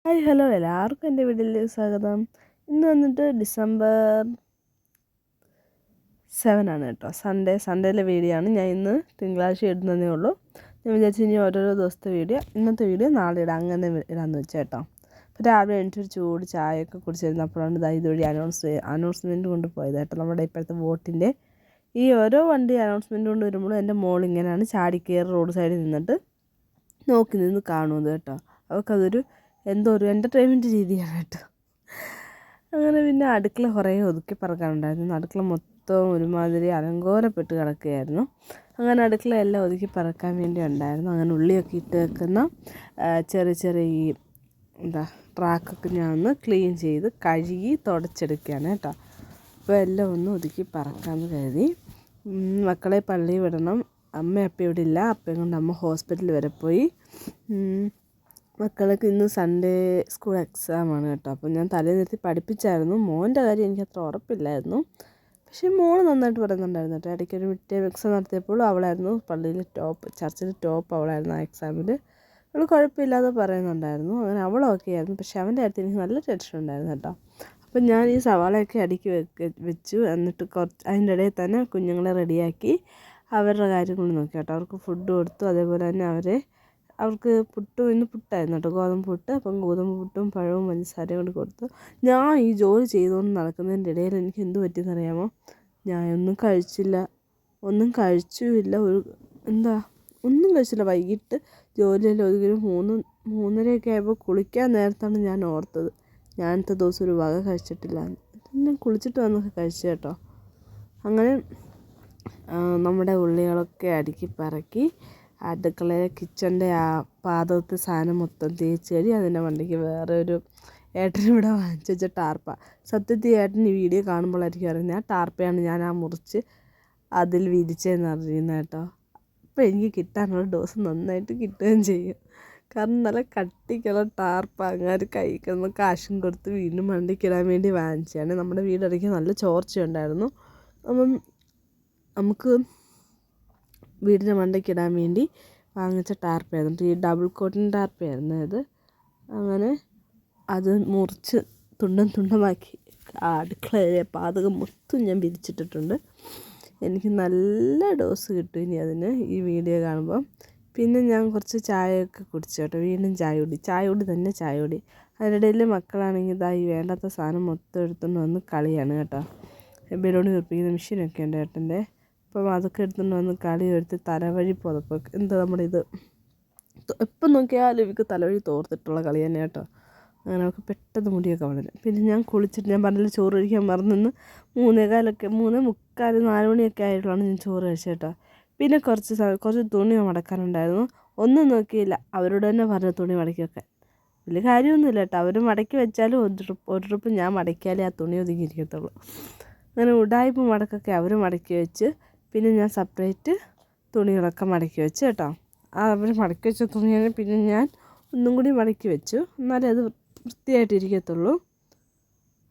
Hi hello എല്ലാവർക്കും എൻ്റെ വീട്ടിലേക്ക് സ്വാഗതം. ഇന്ന് വന്നിട്ട് December 7 ആണ് കേട്ടോ. സൺഡേയിലെ വീഡിയോ ആണ്. ഞാൻ ഇന്ന് തിങ്കളാഴ്ച ഇടുന്നതേ ഉള്ളൂ. ഞാൻ വിചാരിച്ചു ഇനി ഓരോരോ ദിവസത്തെ വീഡിയോ, ഇന്നത്തെ വീഡിയോ നാളെ ഇടാം, അങ്ങനെ ഇടാമെന്ന് വെച്ചാൽ കേട്ടോ. അപ്പോൾ രാവിലെ എണീറ്റൊരു ചൂട് ചായയൊക്കെ കുടിച്ചിരുന്നപ്പോഴാണ് ഇതുവഴി അനൗൺസ്മെൻറ്റ് കൊണ്ട് പോയത് കേട്ടോ. നമ്മുടെ ഇപ്പോഴത്തെ വോട്ടിൻ്റെ ഈ ഓരോ വണ്ടി അനൗൺസ്മെൻറ്റ് കൊണ്ട് വരുമ്പോഴും എൻ്റെ മോൾ ഇങ്ങനെയാണ് ചാടിക്കയറി റോഡ് സൈഡിൽ നിന്നിട്ട് നോക്കി നിന്ന് കാണുന്നത് കേട്ടോ. അവർക്കതൊരു എന്തോ ഒരു എൻ്റർടൈൻമെൻറ്റ് രീതിയാണ് കേട്ടോ. അങ്ങനെ പിന്നെ അടുക്കള കുറേ ഒതുക്കി പറക്കാനുണ്ടായിരുന്നു. അടുക്കള മൊത്തം ഒരുമാതിരി അലങ്കോലപ്പെട്ട് കിടക്കുകയായിരുന്നു. അങ്ങനെ അടുക്കള എല്ലാം ഒതുക്കി പറക്കാൻ വേണ്ടി ഉണ്ടായിരുന്നു. അങ്ങനെ ഉള്ളിയൊക്കെ ഇട്ട് വെക്കുന്ന ചെറിയ ഈ ട്രാക്കൊക്കെ ഞാൻ ഒന്ന് ക്ലീൻ ചെയ്ത് കഴുകി തുടച്ചെടുക്കുകയാണ് കേട്ടോ. അപ്പോൾ എല്ലാം ഒന്ന് ഒതുക്കി പറക്കാമെന്ന് കരുതി. മക്കളെ പള്ളിയിൽ വിടണം. അമ്മ അപ്പം ഇവിടെ ഇല്ല. അപ്പയും കൊണ്ട് അമ്മ ഹോസ്പിറ്റലിൽ വരെ പോയി. മക്കൾക്ക് ഇന്ന് സൺഡേ സ്കൂൾ എക്സാമാണ് കേട്ടോ. അപ്പോൾ ഞാൻ തലേന്നിരുത്തി പഠിപ്പിച്ചായിരുന്നു. മോൻ്റെ കാര്യം എനിക്കത്ര ഉറപ്പില്ലായിരുന്നു. പക്ഷേ മോൾ നന്നായിട്ട് പറയുന്നുണ്ടായിരുന്നു കേട്ടോ. ഇടയ്ക്കൊരു മിഡ് ടേം എക്സാം നടത്തിയപ്പോൾ അവളായിരുന്നു പള്ളിയിൽ ടോപ്പ്, ചർച്ചിൽ ടോപ്പ് അവളായിരുന്നു ആ എക്സാമിൽ. അവൾ കുഴപ്പമില്ലാതെ പറയുന്നുണ്ടായിരുന്നു. അങ്ങനെ അവളൊക്കെ ആയിരുന്നു. പക്ഷേ അവൻ്റെ കാര്യത്തിൽ എനിക്ക് നല്ല ടെൻഷൻ ഉണ്ടായിരുന്നു കേട്ടോ. അപ്പം ഞാൻ ഈ സവാളയൊക്കെ അടുക്കി വെച്ചു. എന്നിട്ട് അതിൻ്റെ ഇടയിൽ തന്നെ കുഞ്ഞുങ്ങളെ റെഡിയാക്കി അവരുടെ കാര്യങ്ങൾ നോക്കി കേട്ടോ. അവർക്ക് ഫുഡ് കൊടുത്തു. അതേപോലെ തന്നെ അവർക്ക് ഇന്ന് പുട്ടായിരുന്നു കേട്ടോ, ഗോതമ്പ് പുട്ട്. അപ്പം ഗോതമ്പ് പുട്ടും പഴവും പഞ്ചസാരയും കൊണ്ട് കൊടുത്തു. ഞാൻ ഈ ജോലി ചെയ്തുകൊണ്ട് നടക്കുന്നതിൻ്റെ ഇടയിൽ എനിക്ക് എന്ത് പറ്റിയെന്നറിയാമോ? ഞാൻ ഒന്നും കഴിച്ചില്ല, ഒന്നും കഴിച്ചുമില്ല. ഒന്നും കഴിച്ചില്ല. വൈകിട്ട് ജോലിയെല്ലാം ഒതുക്കി 3:30 ആയപ്പോൾ കുളിക്കാൻ നേരത്താണ് ഞാൻ ഓർത്തത് ഞാനത്തെ ദിവസം ഒരു വക കഴിച്ചിട്ടില്ല. ഞാൻ കുളിച്ചിട്ട് വന്നൊക്കെ കഴിച്ചു കേട്ടോ. അങ്ങനെ നമ്മുടെ ഉള്ളികളൊക്കെ അടുക്കി പറക്കി അടുക്കളയിൽ കിച്ചൻ്റെ ആ പാത്രത്തിൽ സാധനം മൊത്തം തേച്ച് കഴുകി അതിൻ്റെ വണ്ടിക്ക് വേറെ ഒരു ഏട്ടനിവിടെ വാങ്ങിച്ചു വെച്ച ടാർപ്പ. സത്യത്തിൽ ഏട്ടൻ ഈ വീഡിയോ കാണുമ്പോഴായിരിക്കും അറിയുന്നത് ആ ടാർപ്പയാണ് ഞാൻ മുറിച്ച് അതിൽ വിരിച്ചതെന്ന് അറിയുന്നത് കേട്ടോ. അപ്പോൾ എനിക്ക് കിട്ടാനുള്ള ഡോസ് നന്നായിട്ട് കിട്ടുകയും ചെയ്യും. കാരണം നല്ല കട്ടിക്കുള്ള ടാർപ്പ അങ്ങനെ കഴിക്കുന്ന കാശും കൊടുത്ത് വീണ്ടും വണ്ടിക്കിടാൻ വേണ്ടി വാങ്ങിച്ചതാണ്. നമ്മുടെ വീടിടയ്ക്ക് നല്ല ചോർച്ചയുണ്ടായിരുന്നു. അപ്പം നമുക്ക് വീടിൻ്റെ മണ്ടയ്ക്കിടാൻ വേണ്ടി വാങ്ങിച്ച ടാർപ്പയായിരുന്നു. ഈ ഡബിൾ കോട്ടിൻ ടാർപ്പയായിരുന്നു അത്. അങ്ങനെ അത് മുറിച്ച് തുണ്ടമാക്കി അടുക്കളയിലെ പാതകം മൊത്തം ഞാൻ വിരിച്ചിട്ടിട്ടുണ്ട്. എനിക്ക് നല്ല ഡോസ് കിട്ടും ഇനി അതിന് ഈ വീഡിയോ കാണുമ്പോൾ. പിന്നെ ഞാൻ കുറച്ച് ചായയൊക്കെ കുടിച്ചു കേട്ടോ. വീണ്ടും ചായ കുടി. അതിനിടയിൽ മക്കളാണെങ്കിൽ ഈ വേണ്ടാത്ത സാധനം മൊത്തം എടുത്തുകൊണ്ട് വന്ന് കളിയാണ് കേട്ടോ. ബലൂൺ വീർപ്പിക്കുന്ന മെഷീനൊക്കെ ഉണ്ട് ഏട്ടൻ്റെ. അപ്പം അതൊക്കെ എടുത്തുകൊണ്ട് വന്ന് കളി എടുത്ത് തലവഴി പുതപ്പ് നമ്മുടെ ഇത് എപ്പം നോക്കിയാലും ഇവർക്ക് തലവഴി തോർത്തിട്ടുള്ള കളി തന്നെ കേട്ടോ. അങ്ങനെ അവർക്ക് പെട്ടെന്ന് മുടിയൊക്കെ വളരും. പിന്നെ ഞാൻ കുളിച്ചിട്ട്, ഞാൻ പറഞ്ഞില്ല ചോറ് കഴിക്കാൻ മറന്നു. 3:45 4 മണിയൊക്കെ ആയിട്ടുള്ളതാണ് ഞാൻ ചോറ് കഴിച്ചത് കേട്ടോ. പിന്നെ കുറച്ച് തുണി മടക്കാനുണ്ടായിരുന്നു. ഒന്നും നോക്കിയില്ല, അവരോട് തന്നെ പറഞ്ഞു തുണി മടക്കി വെക്കാൻ. വലിയ കാര്യമൊന്നുമില്ല കേട്ടോ. അവർ മടക്കി വെച്ചാലും ഒരു ട്രിപ്പ് ഞാൻ മടക്കിയാലേ ആ തുണി ഒതുങ്ങിയിരിക്കത്തുള്ളൂ. അങ്ങനെ ഉടായ്പ മടക്കൊക്കെ അവർ മടക്കി വെച്ച്. പിന്നെ ഞാൻ സെപ്പറേറ്റ് തുണികളൊക്കെ മടക്കി വെച്ച് കേട്ടോ. അവർ മടക്കി വെച്ച തുണിയാണ് പിന്നെ ഞാൻ ഒന്നും കൂടി മടക്കി വെച്ചു, എന്നാലേ അത് വൃത്തിയായിട്ടിരിക്കത്തുള്ളൂ.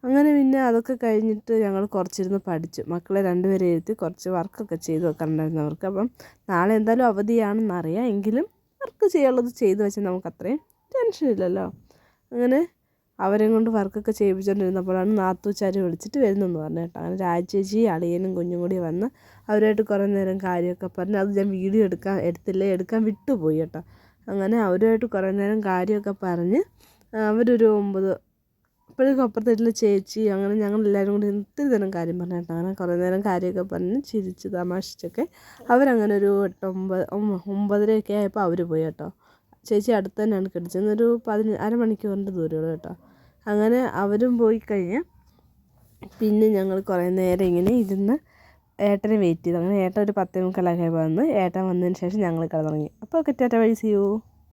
അങ്ങനെ പിന്നെ അതൊക്കെ കഴിഞ്ഞിട്ട് ഞങ്ങൾ കുറച്ചിരുന്ന് പഠിച്ചു. മക്കളെ 2 പേരെ ഇരുത്തി കുറച്ച് വർക്കൊക്കെ ചെയ്ത് വെക്കാനുണ്ടായിരുന്നു അവർക്ക്. അപ്പം നാളെ എന്തായാലും അവധിയാണെന്നറിയാം, എങ്കിലും വർക്ക് ചെയ്യാനുള്ളത് ചെയ്ത് വെച്ചാൽ നമുക്ക് അത്രയും ടെൻഷനില്ലല്ലോ. അങ്ങനെ അവരെയും കൊണ്ട് വർക്കൊക്കെ ചെയ്യിപ്പിച്ചുകൊണ്ടിരുന്നപ്പോഴാണ് നാത്തൂച്ചാരി വിളിച്ചിട്ട് വരുന്നെന്ന് പറഞ്ഞു കേട്ടോ. അങ്ങനെ രാജേച്ചി അളിയനും കുഞ്ഞും കൂടി വന്ന് അവരായിട്ട് കുറേ നേരം കാര്യമൊക്കെ പറഞ്ഞ്, അത് ഞാൻ വീഡിയോ എടുക്കാൻ വിട്ടുപോയി കേട്ടോ. അങ്ങനെ അവരുമായിട്ട് കുറേ നേരം കാര്യമൊക്കെ പറഞ്ഞ് അവരൊരു 9 അപ്പോഴേക്കും അപ്പുറത്തെ വീട്ടിലെ ചേച്ചി, അങ്ങനെ ഞങ്ങളെല്ലാവരും കൂടി ഒത്തിരി നേരം കാര്യം പറഞ്ഞു കേട്ടോ. അങ്ങനെ കുറേ നേരം കാര്യമൊക്കെ പറഞ്ഞ് ചിരിച്ച് തമാശിച്ചൊക്കെ അവരങ്ങനെ ഒരു 9:30 ആയപ്പോൾ അവർ പോയി കേട്ടോ. ചേച്ചി അടുത്ത് തന്നെയാണ് കെട്ടിച്ചത്. ഒരു അരമണിക്കൂറിൻ്റെ ദൂരമുള്ളൂ കേട്ടോ. അങ്ങനെ അവരും പോയി കഴിഞ്ഞ് പിന്നെ ഞങ്ങൾ കുറേ നേരം ഇങ്ങനെ ഇരുന്ന് ഏട്ടനെ വെയിറ്റ് ചെയ്തു. അങ്ങനെ ഏട്ടൻ ഒരു 10:45 വന്ന്. ഏട്ടൻ വന്നതിന് ശേഷം ഞങ്ങൾ കിടന്നുറങ്ങി. അപ്പോൾ ടാറ്റാ ബൈ, സീ യു.